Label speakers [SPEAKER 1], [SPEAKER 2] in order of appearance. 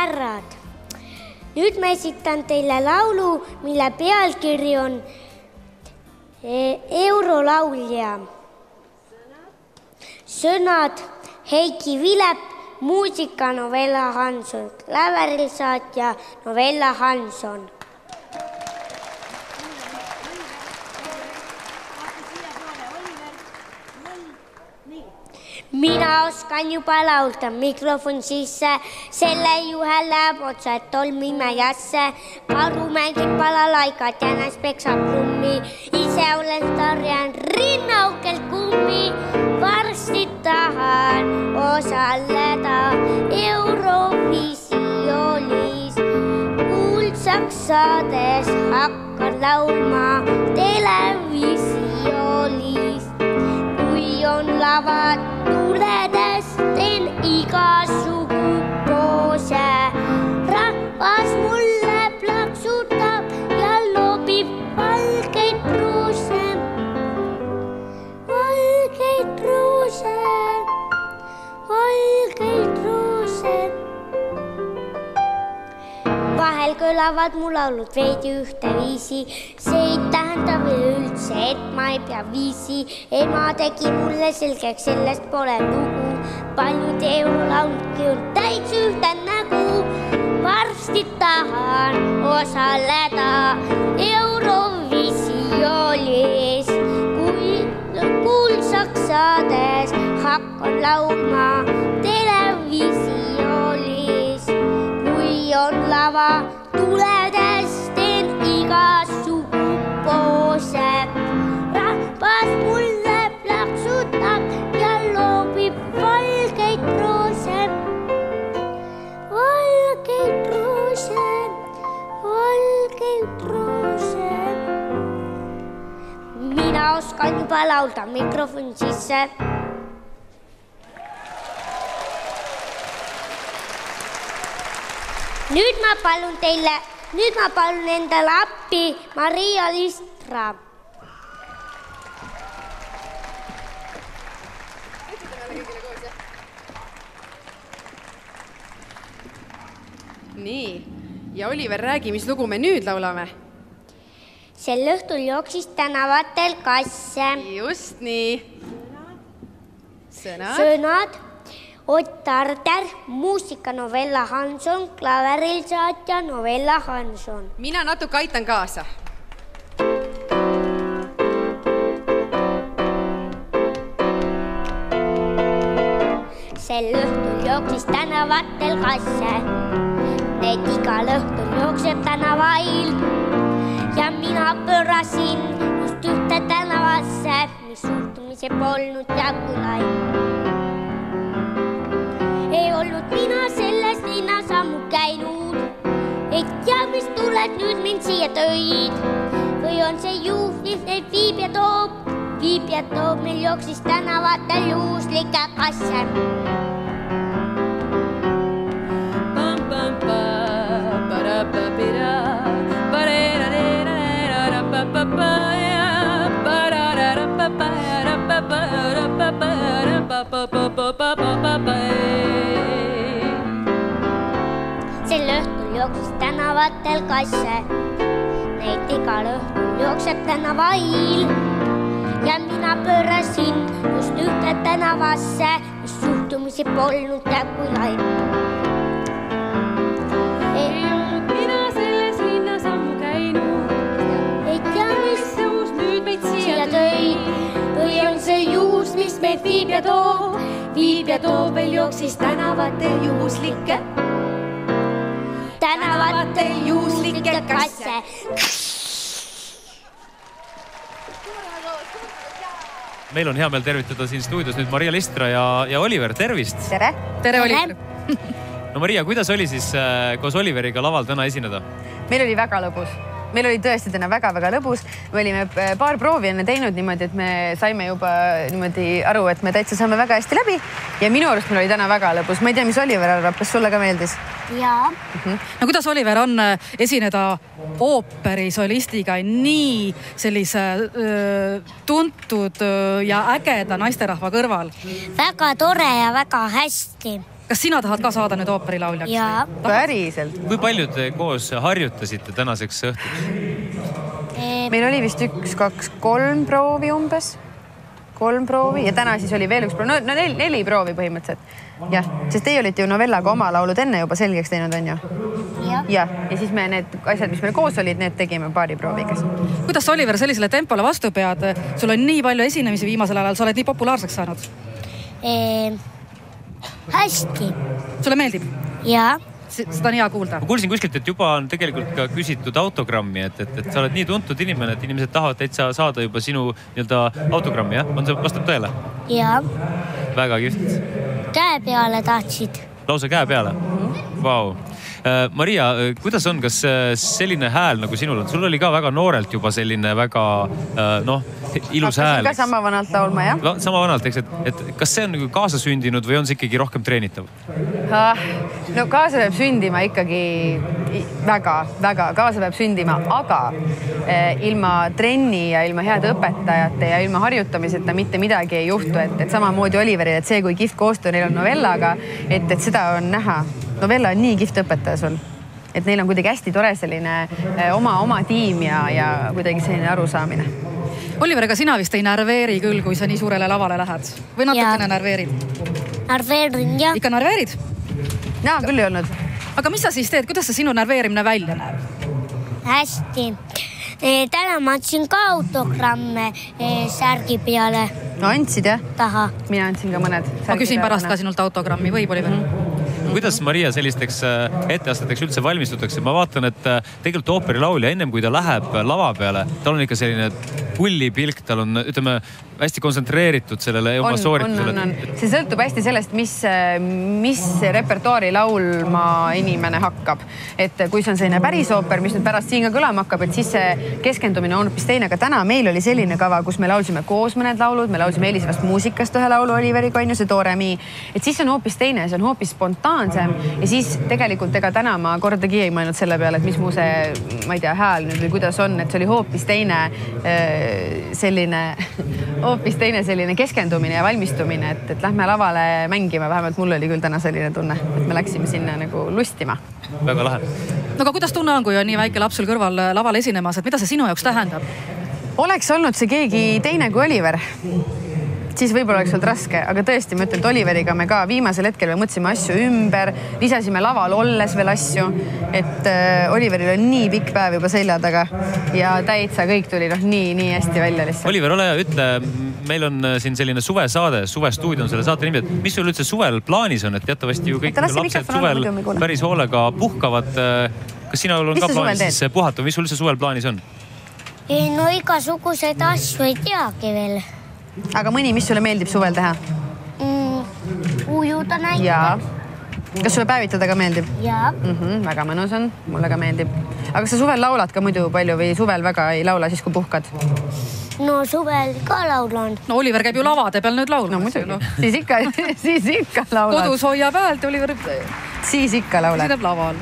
[SPEAKER 1] härrad, nüüd ma esitan teile laulu, mille pealkiri on Eurolaulja. Sõnad Heiki Vilep, muusika Novella Hanson, klaverilsaatja Novella Hanson. Mina oskan juba laulda, mikrofon sisse, selle juhe läheb otsa, et tolmime jasse. Karu mängib balalaikat, jänes peksab krummi, ise olen tarjan rinnaukelt kummi. Varsti tahan osaleda Eurovisioonis, kuulsaks saades hakkan laulma televisioonis. Kui on lavad tuledes, teen igasugu poose. Rahvas mulle plaksutab ja loobib valgeid pruuse. Valgeid pruuse, valgeid pruuse. Vahel kõlavad mu laulud veidi ühte viisi. See ei tähenda veel üldse, et ma ei pea viisi. Ema tegi mulle selgeks, sellest pole lugu. Paljud eurolauludki on täits ühte nägu. Varsti tahan osaleda Eurovisioonis, kui kuulsaks saades hakkan laulma televisioonis. Kui on lava tuledes, teen igasugu poose. Rahvas mulle plaksutab ja loobib valgeid pruuse. Valgeid pruuse, valgeid pruuse. Mina oskan juba laulda, mikrofon sisse. Nüüd ma palun endale appi Maria Listra.
[SPEAKER 2] Nii, ja Oliver, räägi, mis lugu me nüüd laulame?
[SPEAKER 1] Sel õhtul jooksis tänavatel kasse.
[SPEAKER 2] Just nii.
[SPEAKER 1] Sõnad Ott Tarder, muusika Novella Hanson, klaverilsaatja Novella Hanson.
[SPEAKER 2] Mina natuke aitan kaasa.
[SPEAKER 1] Sel õhtul jooksis tänavatel kasse. Need igal õhtul jookseb tänavail. Ja mina pöörasin just ühte tänavasse, mis suhtumise polnud jagulai. Ei olnud mina selles linnas ammu käinud, et tea, mis tuled nüüd mind siia tõid. Või on see juht, mis neid viib ja toob, meil jooksis tänavatel juhuslikke kasse. Sel õhtul jooksis tänavatel kasse. Neid igal õhtul jookseb tänavail. Ja mina pöörasin just ühte tänavasse, mis suhtumisi polnud jagulai.
[SPEAKER 2] Ei olnud mina selles linnas ammu käinud.
[SPEAKER 1] Ei tea, mis
[SPEAKER 2] juhus nüüd meid siia
[SPEAKER 1] tõi.
[SPEAKER 2] Või on see juhus, mis meid viib ja toob, veel jooksis tänavatel juhuslikke. Tänavatel juhuslikke kasse.
[SPEAKER 3] Meil on hea meel tervitada siin stuudios nüüd Maria Listra ja Oliver, tervist!
[SPEAKER 4] Tere!
[SPEAKER 2] Tere, Oliver!
[SPEAKER 3] No Maria, kuidas oli siis koos Oliveriga laval täna esineda?
[SPEAKER 4] Meil oli väga lõbus. Meil oli tõesti täna väga-väga lõbus. Me olime paar proovi enne teinud niimoodi, et me saime juba niimoodi aru, et me täitsa saame väga hästi läbi. Ja minu arust meil oli täna väga lõbus. Ma ei tea, mis Oliver arvab, kas sulle ka meeldis?
[SPEAKER 1] Jaa.
[SPEAKER 5] No kuidas, Oliver, on esineda ooperisolistiga nii sellise tuntud ja ägeda naisterahva kõrval?
[SPEAKER 1] Väga tore ja väga hästi.
[SPEAKER 5] kas sina tahad ka saada nüüd ooperilauljaks?
[SPEAKER 1] Jaa.
[SPEAKER 4] Päriselt.
[SPEAKER 3] Kui palju te koos harjutasite tänaseks õhtuks?
[SPEAKER 4] Meil oli vist 1, 2, 3 proovi umbes. 3 proovi ja täna siis oli veel üks proovi. No 4 proovi põhimõtteliselt. Jah, sest teie olite ju Novellaga oma laulud enne juba selgeks teinud, on ju? Ja siis me need asjad, mis meil koos olid, need tegime paari prooviga.
[SPEAKER 5] Kuidas sa, Oliver, sellisele tempole vastu pead? Sul on nii palju esinemisi viimasel ajal, sa oled nii populaarseks saanud.
[SPEAKER 1] Hästi.
[SPEAKER 5] Sulle meeldib?
[SPEAKER 1] Jaa.
[SPEAKER 5] Seda on hea kuulda.
[SPEAKER 3] Ma kuulsin kuskilt, et juba on tegelikult ka küsitud autogrammi, et sa oled nii tuntud inimene, et inimesed tahavad täitsa saada juba sinu autogrammi, jah? On see vastab tõele?
[SPEAKER 1] Jaa.
[SPEAKER 3] Väga kihvt.
[SPEAKER 1] Käe peale tahtsid.
[SPEAKER 3] Lausa käe peale? Vau. Maria, kuidas on, kas selline hääl nagu sinul on? Sul oli ka väga noorelt juba selline väga ilus hääl.
[SPEAKER 4] Hakkasin ka sama vanalt laulma, jah?
[SPEAKER 3] Sama vanalt, eks, et kas see on nagu kaasasündinud või on see ikkagi rohkem treenitav?
[SPEAKER 4] No kaasa peab sündima ikkagi väga kaasa peab sündima, aga ilma trenni ja ilma head õpetajate ja ilma harjutamiseta mitte midagi ei juhtu, et samamoodi Oliveril, et see, kui kihvt koostöö neil on Novellaga, et seda on näha. Novella on nii kihvt õpetaja sul, et neil on kuidagi hästi tore selline oma tiim ja kuidagi selline arusaamine.
[SPEAKER 5] Oliver, ega sina vist ei närveeri küll, kui sa nii suurele lavale lähed? Või natukene närveerid?
[SPEAKER 1] Närveerin, jah.
[SPEAKER 5] Ikka närveerid?
[SPEAKER 4] Jaa, küll ei olnud.
[SPEAKER 5] Aga mis sa siis teed? Kuidas see sinu närveerimine välja näeb?
[SPEAKER 1] Hästi. Täna ma andsin ka autogramme särgi peale.
[SPEAKER 4] No andsid, jah?
[SPEAKER 1] Taha.
[SPEAKER 4] Mina andsin ka mõned.
[SPEAKER 5] Ma küsin pärast ka sinult autogrammi, võib, Oliver?
[SPEAKER 3] Kuidas Maria sellisteks etteasteteks üldse valmistutakse? Ma vaatan, et tegelikult ooperilaulja ennem kui ta läheb lava peale, tal on ikka selline pullipilk, tal on, ütleme, hästi kontsentreeritud sellele oma sooritusele.
[SPEAKER 4] See sõltub hästi sellest, mis repertuaari laulma inimene hakkab. Et kui see on selline päris ooper, mis nüüd pärast siin ka kõlama hakkab, et siis see keskendumine on hoopis teine. Aga täna meil oli selline kava, kus me laulsime koos mõned laulud, me laulsime Elisevast muusikast ühe laulu Oliveriga, on ju see Tooremi. Et siis on hoopis teine, see on hoopis spontaansem ja siis tegelikult ega täna ma kordagi ei mõelnud selle peale, et mis mu see, ma ei tea, hääl nüüd või kuidas on, et see oli hoopis teine selline keskendumine ja valmistumine, et lähme lavale mängima, vähemalt mul oli küll täna selline tunne, et me läksime sinna nagu lustima.
[SPEAKER 3] Väga lahe.
[SPEAKER 5] No aga kuidas tunne on, kui on nii väike laps sul kõrval laval esinemas, et mida see sinu jaoks tähendab?
[SPEAKER 4] Oleks olnud see keegi teine kui Oliver. Siis võib-olla oleks olnud raske, aga tõesti, ma ütlen, et Oliveriga me ka viimasel hetkel me mõtlesime asju ümber, lisasime laval olles veel asju, et Oliveril on nii pikk päev juba selja taga ja täitsa kõik tuli nii hästi välja lihtsalt.
[SPEAKER 3] Oliver, ole hea, ütle, meil on siin selline suvesaade, suvestuudio on selle saate nimi, et mis sul üldse suvel plaanis on, et teatavasti ju kõik lapsed suvel päris hoolega puhkavad. Kas sina on ka plaanis siis puhata, mis sul üldse suvel plaanis on?
[SPEAKER 1] No igasuguseid asju ei teagi veel.
[SPEAKER 4] Aga mõni, mis sulle meeldib suvel teha?
[SPEAKER 1] Ujuda näiteks.
[SPEAKER 4] Jaa. Kas sulle päevitada ka meeldib?
[SPEAKER 1] Jaa.
[SPEAKER 4] Väga mõnus on, mulle ka meeldib. Aga sa suvel laulad ka muidu palju või suvel väga ei laula siis, kui puhkad?
[SPEAKER 1] No suvel ka laulan.
[SPEAKER 5] No Oliver käib ju lavade peal nüüd laulma.
[SPEAKER 4] No muidugi. Siis ikka laulad.
[SPEAKER 5] Kodus hoiab häält, Oliver
[SPEAKER 4] siis ikka laulad.
[SPEAKER 5] esineb laval.